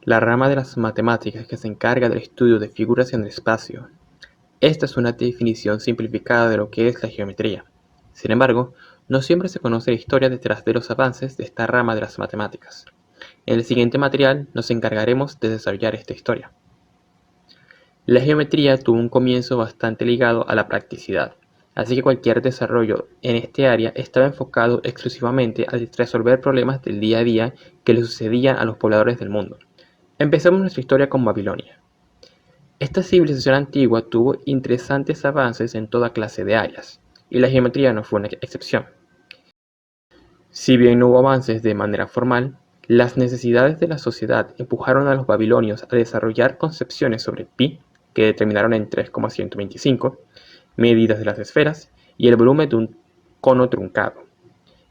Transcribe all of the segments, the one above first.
la rama de las matemáticas que se encarga del estudio de figuras en el espacio. Esta es una definición simplificada de lo que es la geometría. Sin embargo, no siempre se conoce la historia detrás de los avances de esta rama de las matemáticas. En el siguiente material nos encargaremos de desarrollar esta historia. La geometría tuvo un comienzo bastante ligado a la practicidad, así que cualquier desarrollo en este área estaba enfocado exclusivamente a resolver problemas del día a día que le sucedían a los pobladores del mundo. Empezamos nuestra historia con Babilonia. Esta civilización antigua tuvo interesantes avances en toda clase de áreas, y la geometría no fue una excepción. Si bien no hubo avances de manera formal, las necesidades de la sociedad empujaron a los babilonios a desarrollar concepciones sobre pi, que determinaron en 3,125, medidas de las esferas y el volumen de un cono truncado.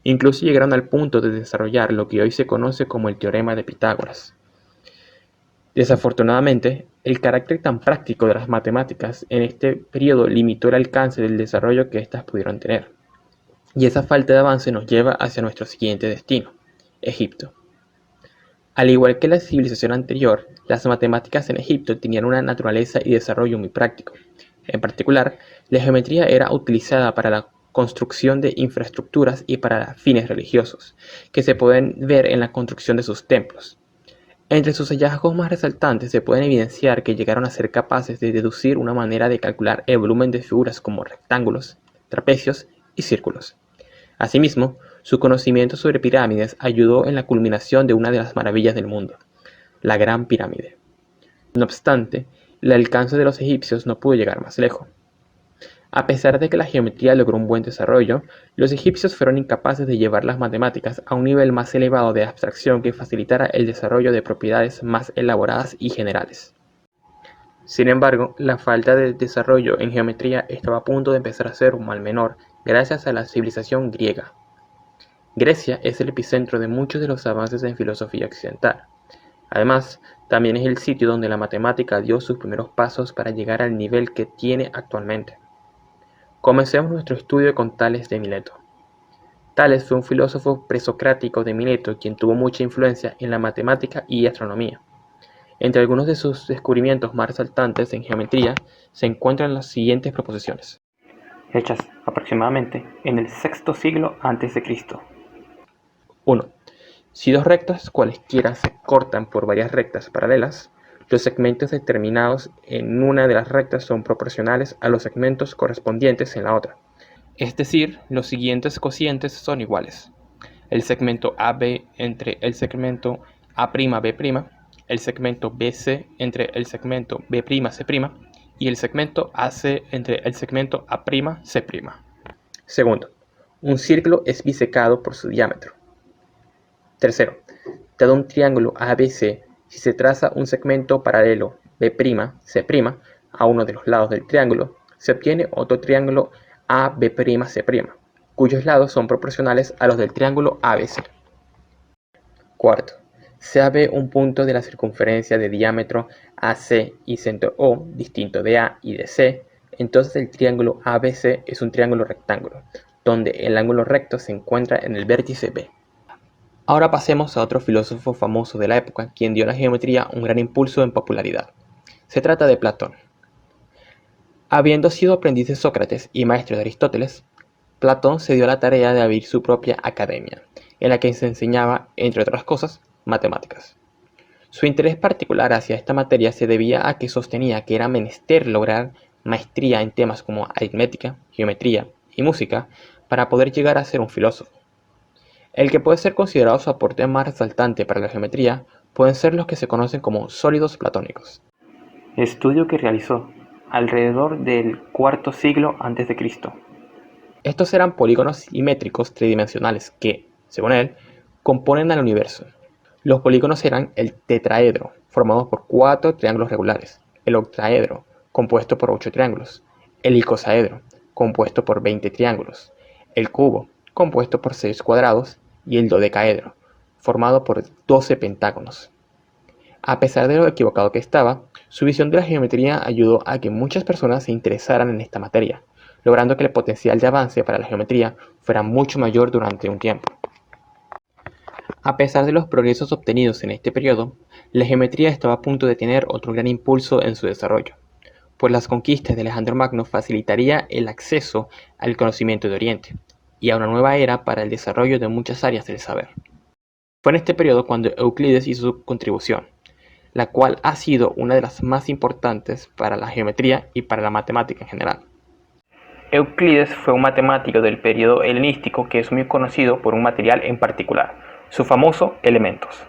Incluso llegaron al punto de desarrollar lo que hoy se conoce como el teorema de Pitágoras. Desafortunadamente, el carácter tan práctico de las matemáticas en este periodo limitó el alcance del desarrollo que éstas pudieron tener. Y esa falta de avance nos lleva hacia nuestro siguiente destino, Egipto. Al igual que la civilización anterior, las matemáticas en Egipto tenían una naturaleza y desarrollo muy práctico. En particular, la geometría era utilizada para la construcción de infraestructuras y para fines religiosos, que se pueden ver en la construcción de sus templos. Entre sus hallazgos más resaltantes se pueden evidenciar que llegaron a ser capaces de deducir una manera de calcular el volumen de figuras como rectángulos, trapecios y círculos. Asimismo, su conocimiento sobre pirámides ayudó en la culminación de una de las maravillas del mundo, la Gran Pirámide. No obstante, el alcance de los egipcios no pudo llegar más lejos. A pesar de que la geometría logró un buen desarrollo, los egipcios fueron incapaces de llevar las matemáticas a un nivel más elevado de abstracción que facilitara el desarrollo de propiedades más elaboradas y generales. Sin embargo, la falta de desarrollo en geometría estaba a punto de empezar a ser un mal menor gracias a la civilización griega. Grecia es el epicentro de muchos de los avances en filosofía occidental. Además, también es el sitio donde la matemática dio sus primeros pasos para llegar al nivel que tiene actualmente. Comencemos nuestro estudio con Tales de Mileto. Tales fue un filósofo presocrático de Mileto quien tuvo mucha influencia en la matemática y astronomía. Entre algunos de sus descubrimientos más resaltantes en geometría se encuentran las siguientes proposiciones, hechas aproximadamente en el sexto siglo a.C. 1. Si dos rectas cualesquiera se cortan por varias rectas paralelas, los segmentos determinados en una de las rectas son proporcionales a los segmentos correspondientes en la otra. Es decir, los siguientes cocientes son iguales. El segmento AB entre el segmento A'B', el segmento BC entre el segmento B'C' y el segmento AC entre el segmento A'C'. Segundo, un círculo es bisecado por su diámetro. Tercero, dado un triángulo ABC, si se traza un segmento paralelo B'C' a uno de los lados del triángulo, se obtiene otro triángulo AB'C', cuyos lados son proporcionales a los del triángulo ABC. Cuarto, sea B un punto de la circunferencia de diámetro AC y centro O distinto de A y de C, entonces el triángulo ABC es un triángulo rectángulo, donde el ángulo recto se encuentra en el vértice B. Ahora pasemos a otro filósofo famoso de la época, quien dio a la geometría un gran impulso en popularidad. Se trata de Platón. Habiendo sido aprendiz de Sócrates y maestro de Aristóteles, Platón se dio a la tarea de abrir su propia academia, en la que se enseñaba, entre otras cosas, matemáticas. Su interés particular hacia esta materia se debía a que sostenía que era menester lograr maestría en temas como aritmética, geometría y música para poder llegar a ser un filósofo. El que puede ser considerado su aporte más resaltante para la geometría pueden ser los que se conocen como sólidos platónicos, estudio que realizó alrededor del IV siglo a.C. Estos eran polígonos simétricos tridimensionales que, según él, componen al universo. Los polígonos eran el tetraedro, formado por 4 triángulos regulares, el octaedro, compuesto por 8 triángulos, el icosaedro, compuesto por 20 triángulos, el cubo, compuesto por 6 cuadrados, y el dodecaedro, formado por 12 pentágonos. A pesar de lo equivocado que estaba, su visión de la geometría ayudó a que muchas personas se interesaran en esta materia, logrando que el potencial de avance para la geometría fuera mucho mayor durante un tiempo. A pesar de los progresos obtenidos en este periodo, La geometría estaba a punto de tener otro gran impulso en su desarrollo, pues las conquistas de Alejandro Magno facilitaría el acceso al conocimiento de Oriente y a una nueva era para el desarrollo de muchas áreas del saber. Fue en este periodo cuando Euclides hizo su contribución, la cual ha sido una de las más importantes para la geometría y para la matemática en general. Euclides fue un matemático del periodo helenístico que es muy conocido por un material en particular, su famoso Elementos,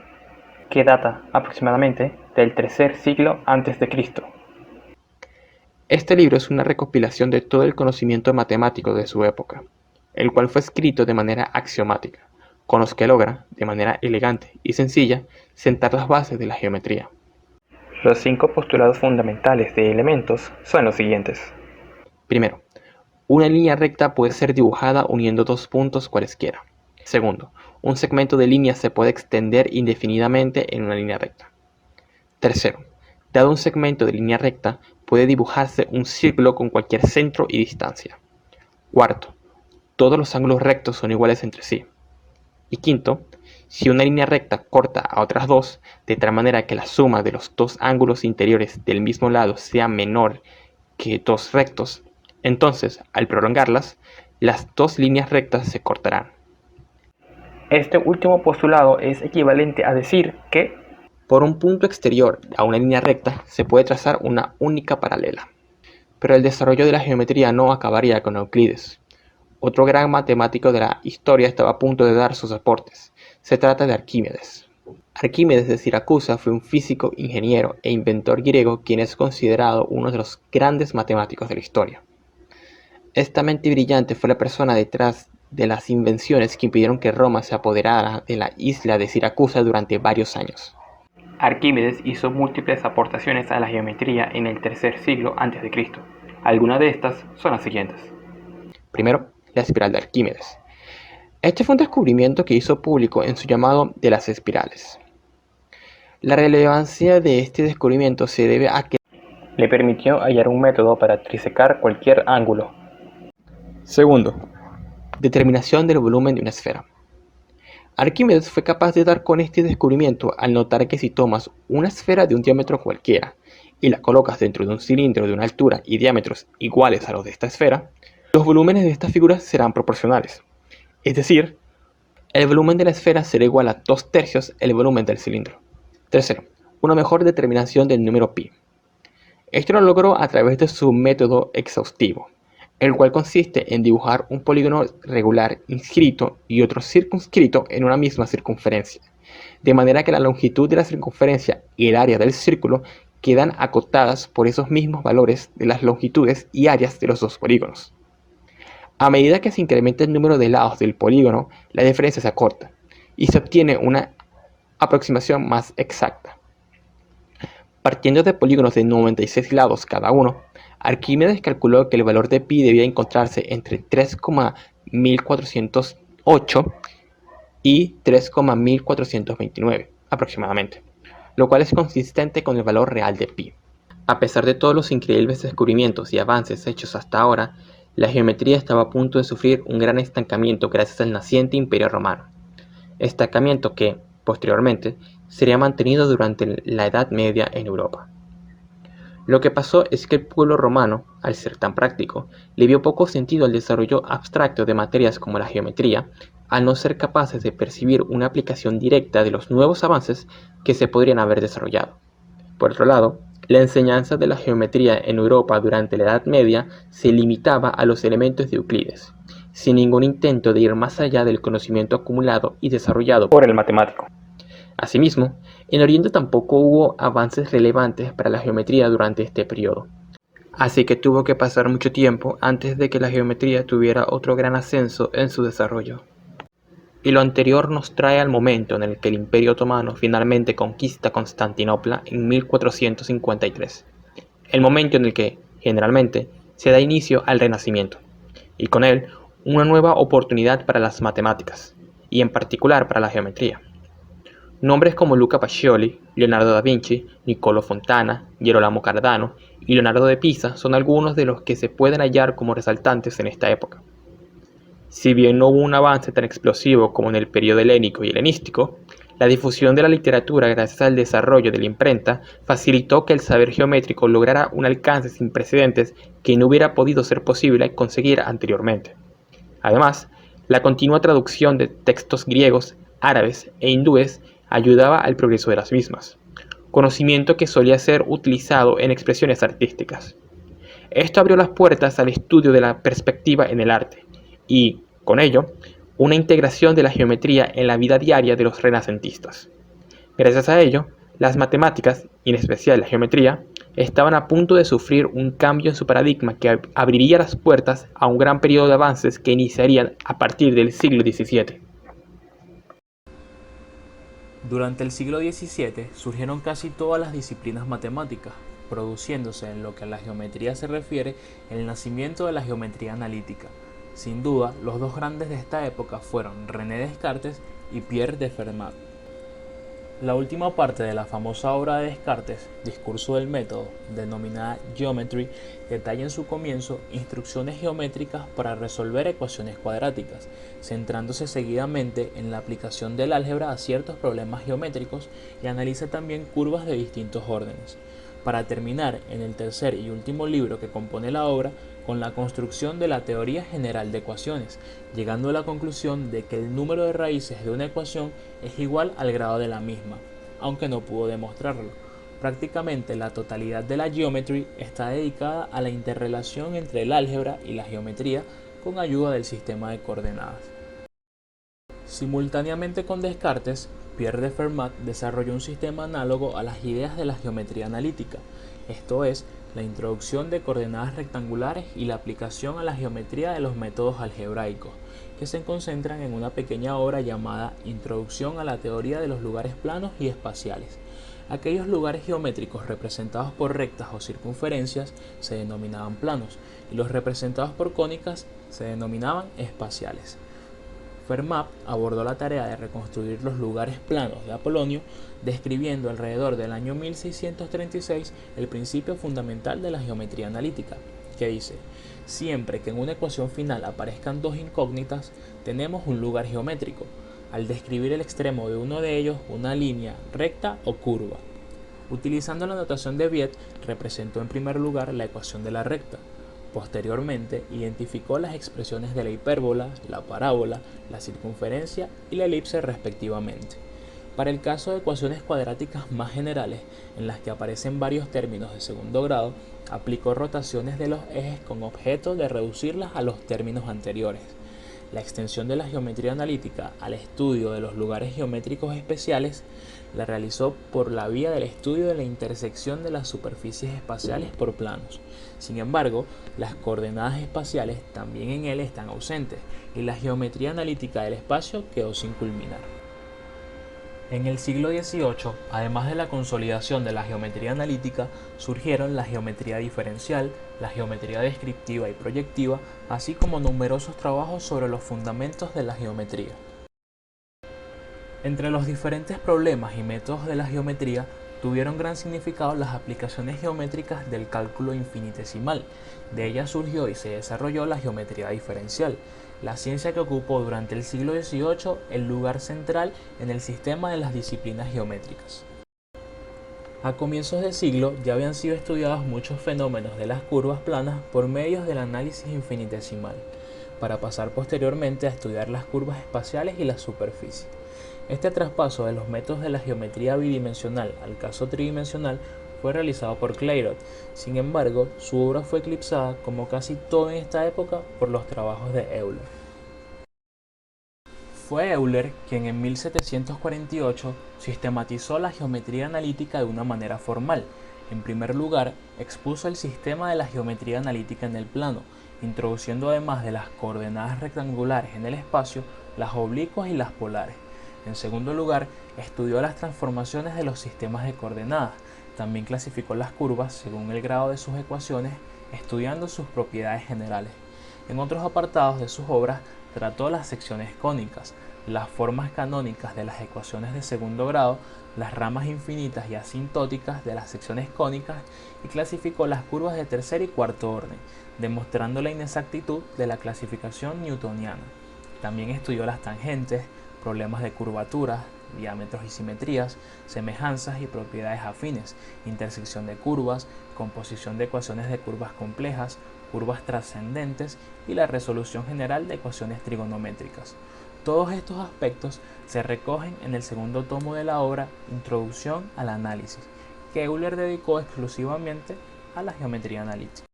que data aproximadamente del tercer siglo a.C. Este libro es una recopilación de todo el conocimiento matemático de su época, el cual fue escrito de manera axiomática, con los que logra, de manera elegante y sencilla, sentar las bases de la geometría. Los 5 postulados fundamentales de Elementos son los siguientes. Primero, una línea recta puede ser dibujada uniendo dos puntos cualesquiera. Segundo, un segmento de línea se puede extender indefinidamente en una línea recta. Tercero, dado un segmento de línea recta, puede dibujarse un círculo con cualquier centro y distancia. Cuarto, todos los ángulos rectos son iguales entre sí. Y quinto, si una línea recta corta a otras dos, de tal manera que la suma de los dos ángulos interiores del mismo lado sea menor que dos rectos, entonces, al prolongarlas, las dos líneas rectas se cortarán. Este último postulado es equivalente a decir que por un punto exterior a una línea recta se puede trazar una única paralela. Pero el desarrollo de la geometría no acabaría con Euclides. Otro gran matemático de la historia estaba a punto de dar sus aportes. Se trata de Arquímedes. Arquímedes de Siracusa fue un físico, ingeniero e inventor griego quien es considerado uno de los grandes matemáticos de la historia. Esta mente brillante fue la persona detrás de las invenciones que impidieron que Roma se apoderara de la isla de Siracusa durante varios años. Arquímedes hizo múltiples aportaciones a la geometría en el tercer siglo a.C. Algunas de estas son las siguientes. Primero, la espiral de Arquímedes. Este fue un descubrimiento que hizo público en su llamado de las espirales. La relevancia de este descubrimiento se debe a que le permitió hallar un método para trisecar cualquier ángulo. Segundo, determinación del volumen de una esfera. Arquímedes fue capaz de dar con este descubrimiento al notar que si tomas una esfera de un diámetro cualquiera y la colocas dentro de un cilindro de una altura y diámetros iguales a los de esta esfera, los volúmenes de estas figuras serán proporcionales. Es decir, el volumen de la esfera será igual a 2/3 el volumen del cilindro. Tercero, una mejor determinación del número pi. Esto lo logró a través de su método exhaustivo, el cual consiste en dibujar un polígono regular inscrito y otro circunscrito en una misma circunferencia, de manera que la longitud de la circunferencia y el área del círculo quedan acotadas por esos mismos valores de las longitudes y áreas de los dos polígonos. A medida que se incrementa el número de lados del polígono, la diferencia se acorta y se obtiene una aproximación más exacta. Partiendo de polígonos de 96 lados cada uno, Arquímedes calculó que el valor de pi debía encontrarse entre 3,1408 y 3,1429 aproximadamente, lo cual es consistente con el valor real de pi. A pesar de todos los increíbles descubrimientos y avances hechos hasta ahora, la geometría estaba a punto de sufrir un gran estancamiento gracias al naciente Imperio Romano. Estancamiento que, posteriormente, sería mantenido durante la Edad Media en Europa. Lo que pasó es que el pueblo romano, al ser tan práctico, le vio poco sentido al desarrollo abstracto de materias como la geometría, al no ser capaces de percibir una aplicación directa de los nuevos avances que se podrían haber desarrollado. Por otro lado, la enseñanza de la geometría en Europa durante la Edad Media se limitaba a los elementos de Euclides, sin ningún intento de ir más allá del conocimiento acumulado y desarrollado por el matemático. Asimismo, en Oriente tampoco hubo avances relevantes para la geometría durante este periodo, así que tuvo que pasar mucho tiempo antes de que la geometría tuviera otro gran ascenso en su desarrollo. Y lo anterior nos trae al momento en el que el Imperio Otomano finalmente conquista Constantinopla en 1453, el momento en el que, generalmente, se da inicio al Renacimiento, y con él una nueva oportunidad para las matemáticas, y en particular para la geometría. Nombres como Luca Pacioli, Leonardo da Vinci, Niccolò Fontana, Girolamo Cardano y Leonardo de Pisa son algunos de los que se pueden hallar como resaltantes en esta época. Si bien no hubo un avance tan explosivo como en el periodo helénico y helenístico, La difusión de la literatura gracias al desarrollo de la imprenta facilitó que el saber geométrico lograra un alcance sin precedentes que no hubiera podido ser posible conseguir anteriormente. Además, la continua traducción de textos griegos, árabes e hindúes ayudaba al progreso de las mismas, conocimiento que solía ser utilizado en expresiones artísticas. Esto abrió las puertas al estudio de la perspectiva en el arte y, con ello, una integración de la geometría en la vida diaria de los renacentistas. Gracias a ello, las matemáticas, y en especial la geometría, estaban a punto de sufrir un cambio en su paradigma que abriría las puertas a un gran periodo de avances que iniciarían a partir del siglo XVII. Durante el siglo XVII surgieron casi todas las disciplinas matemáticas, produciéndose en lo que a la geometría se refiere el nacimiento de la geometría analítica. Sin duda, los dos grandes de esta época fueron René Descartes y Pierre de Fermat. La última parte de la famosa obra de Descartes, Discurso del método, denominada Geometry, detalla en su comienzo instrucciones geométricas para resolver ecuaciones cuadráticas, centrándose seguidamente en la aplicación del álgebra a ciertos problemas geométricos y analiza también curvas de distintos órdenes. Para terminar en el tercer y último libro que compone la obra, con la construcción de la teoría general de ecuaciones, llegando a la conclusión de que el número de raíces de una ecuación es igual al grado de la misma, aunque no pudo demostrarlo. Prácticamente la totalidad de la Geometry está dedicada a la interrelación entre el álgebra y la geometría con ayuda del sistema de coordenadas. Simultáneamente con Descartes, Pierre de Fermat desarrolló un sistema análogo a las ideas de la geometría analítica, esto es, la introducción de coordenadas rectangulares y la aplicación a la geometría de los métodos algebraicos, que se concentran en una pequeña obra llamada Introducción a la teoría de los lugares planos y espaciales. Aquellos lugares geométricos representados por rectas o circunferencias se denominaban planos y los representados por cónicas se denominaban espaciales. Fermat abordó la tarea de reconstruir los lugares planos de Apolonio, describiendo alrededor del año 1636 el principio fundamental de la geometría analítica, que dice: siempre que en una ecuación final aparezcan dos incógnitas, tenemos un lugar geométrico, al describir el extremo de uno de ellos una línea recta o curva. Utilizando la notación de Viet, representó en primer lugar la ecuación de la recta. Posteriormente, identificó las expresiones de la hipérbola, la parábola, la circunferencia y la elipse respectivamente. Para el caso de ecuaciones cuadráticas más generales, en las que aparecen varios términos de segundo grado, aplicó rotaciones de los ejes con objeto de reducirlas a los términos anteriores. La extensión de la geometría analítica al estudio de los lugares geométricos especiales la realizó por la vía del estudio de la intersección de las superficies espaciales por planos. Sin embargo, las coordenadas espaciales también en él están ausentes y la geometría analítica del espacio quedó sin culminar. En el siglo XVIII, además de la consolidación de la geometría analítica, surgieron la geometría diferencial, la geometría descriptiva y proyectiva, así como numerosos trabajos sobre los fundamentos de la geometría. Entre los diferentes problemas y métodos de la geometría, tuvieron gran significado las aplicaciones geométricas del cálculo infinitesimal. De ellas surgió y se desarrolló la geometría diferencial, la ciencia que ocupó durante el siglo XVIII el lugar central en el sistema de las disciplinas geométricas. A comienzos de siglo ya habían sido estudiados muchos fenómenos de las curvas planas por medios del análisis infinitesimal, para pasar posteriormente a estudiar las curvas espaciales y las superficies. Este traspaso de los métodos de la geometría bidimensional al caso tridimensional fue realizado por Clairaut. Sin embargo, su obra fue eclipsada, como casi todo en esta época, por los trabajos de Euler. Fue Euler quien en 1748 sistematizó la geometría analítica de una manera formal. En primer lugar, expuso el sistema de la geometría analítica en el plano, introduciendo además de las coordenadas rectangulares en el espacio, las oblicuas y las polares. En segundo lugar, estudió las transformaciones de los sistemas de coordenadas. También clasificó las curvas según el grado de sus ecuaciones, estudiando sus propiedades generales. En otros apartados de sus obras, trató las secciones cónicas, las formas canónicas de las ecuaciones de segundo grado, las ramas infinitas y asintóticas de las secciones cónicas y clasificó las curvas de tercer y cuarto orden, demostrando la inexactitud de la clasificación newtoniana. También estudió las tangentes, problemas de curvatura, diámetros y simetrías, semejanzas y propiedades afines, intersección de curvas, composición de ecuaciones de curvas complejas, curvas trascendentes y la resolución general de ecuaciones trigonométricas. Todos estos aspectos se recogen en el segundo tomo de la obra Introducción al análisis, que Euler dedicó exclusivamente a la geometría analítica.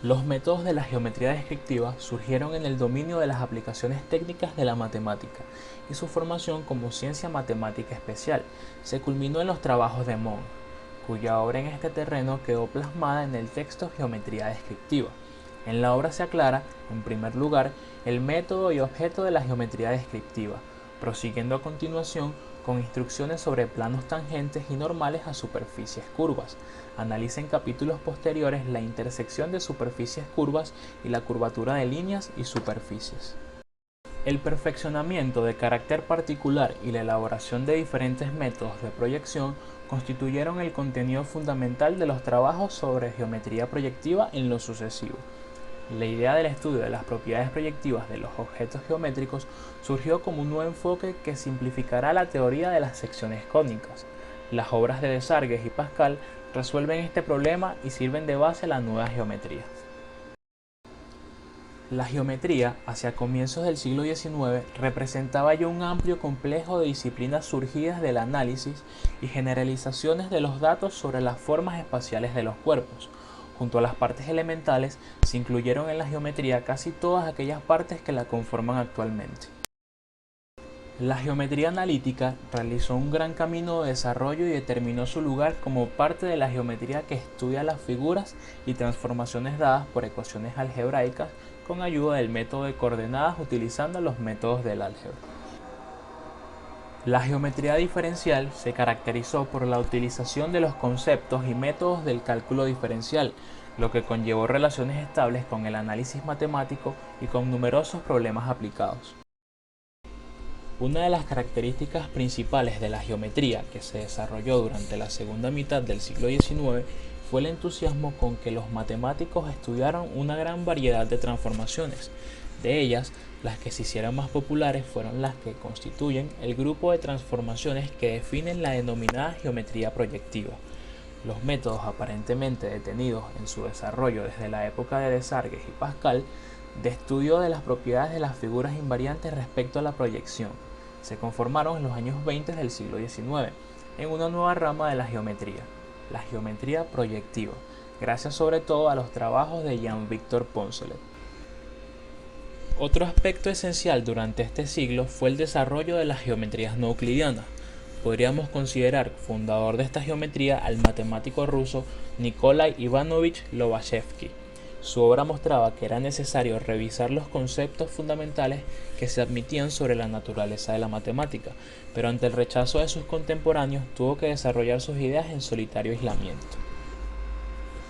Los métodos de la geometría descriptiva surgieron en el dominio de las aplicaciones técnicas de la matemática y su formación como ciencia matemática especial se culminó en los trabajos de Mond, cuya obra en este terreno quedó plasmada en el texto Geometría descriptiva. En la obra se aclara, en primer lugar, el método y objeto de la geometría descriptiva, prosiguiendo a continuación con instrucciones sobre planos tangentes y normales a superficies curvas. Analiza en capítulos posteriores la intersección de superficies curvas y la curvatura de líneas y superficies. El perfeccionamiento de carácter particular y la elaboración de diferentes métodos de proyección constituyeron el contenido fundamental de los trabajos sobre geometría proyectiva en lo sucesivo. La idea del estudio de las propiedades proyectivas de los objetos geométricos surgió como un nuevo enfoque que simplificará la teoría de las secciones cónicas. Las obras de Desargues y Pascal resuelven este problema y sirven de base a la nueva geometría. La geometría, hacia comienzos del siglo XIX, representaba ya un amplio complejo de disciplinas surgidas del análisis y generalizaciones de los datos sobre las formas espaciales de los cuerpos. Junto a las partes elementales, se incluyeron en la geometría casi todas aquellas partes que la conforman actualmente. La geometría analítica realizó un gran camino de desarrollo y determinó su lugar como parte de la geometría que estudia las figuras y transformaciones dadas por ecuaciones algebraicas con ayuda del método de coordenadas utilizando los métodos del álgebra. La geometría diferencial se caracterizó por la utilización de los conceptos y métodos del cálculo diferencial, lo que conllevó relaciones estables con el análisis matemático y con numerosos problemas aplicados. Una de las características principales de la geometría que se desarrolló durante la segunda mitad del siglo XIX fue el entusiasmo con que los matemáticos estudiaron una gran variedad de transformaciones. De ellas, las que se hicieron más populares fueron las que constituyen el grupo de transformaciones que definen la denominada geometría proyectiva. Los métodos aparentemente detenidos en su desarrollo desde la época de Desargues y Pascal de estudio de las propiedades de las figuras invariantes respecto a la proyección se conformaron en los años 20 del siglo XIX en una nueva rama de la geometría proyectiva, gracias sobre todo a los trabajos de Jean-Victor Poncelet. Otro aspecto esencial durante este siglo fue el desarrollo de las geometrías no euclidianas. Podríamos considerar fundador de esta geometría al matemático ruso Nikolai Ivanovich Lobachevsky. Su obra mostraba que era necesario revisar los conceptos fundamentales que se admitían sobre la naturaleza de la matemática, pero ante el rechazo de sus contemporáneos tuvo que desarrollar sus ideas en solitario aislamiento.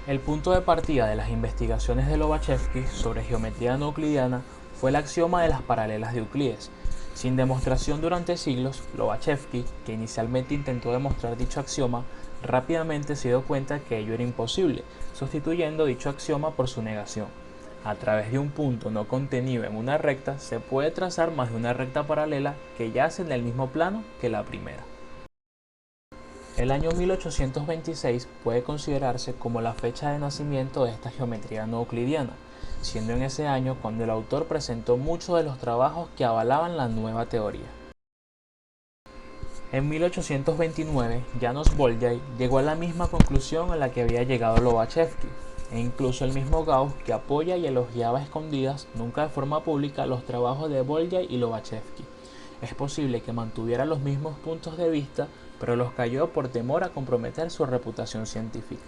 El punto de partida de las investigaciones de Lobachevsky sobre geometría no euclidiana fue el axioma de las paralelas de Euclides. Sin demostración durante siglos, Lobachevsky, que inicialmente intentó demostrar dicho axioma, rápidamente se dio cuenta que ello era imposible, sustituyendo dicho axioma por su negación. A través de un punto no contenido en una recta se puede trazar más de una recta paralela que yace en el mismo plano que la primera. El año 1826 puede considerarse como la fecha de nacimiento de esta geometría no euclidiana, siendo en ese año cuando el autor presentó muchos de los trabajos que avalaban la nueva teoría. En 1829, János Bolyai llegó a la misma conclusión a la que había llegado Lobachevsky, e incluso el mismo Gauss, que apoya y elogiaba a escondidas, nunca de forma pública, los trabajos de Bolyai y Lobachevsky. Es posible que mantuviera los mismos puntos de vista, pero los calló por temor a comprometer su reputación científica.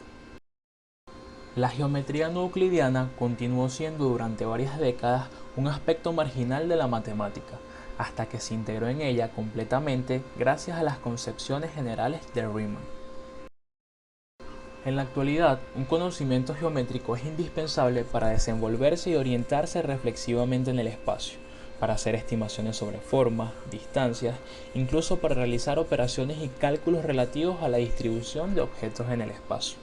La geometría no euclidiana continuó siendo durante varias décadas un aspecto marginal de la matemática, hasta que se integró en ella completamente gracias a las concepciones generales de Riemann. En la actualidad, un conocimiento geométrico es indispensable para desenvolverse y orientarse reflexivamente en el espacio, para hacer estimaciones sobre formas, distancias, incluso para realizar operaciones y cálculos relativos a la distribución de objetos en el espacio.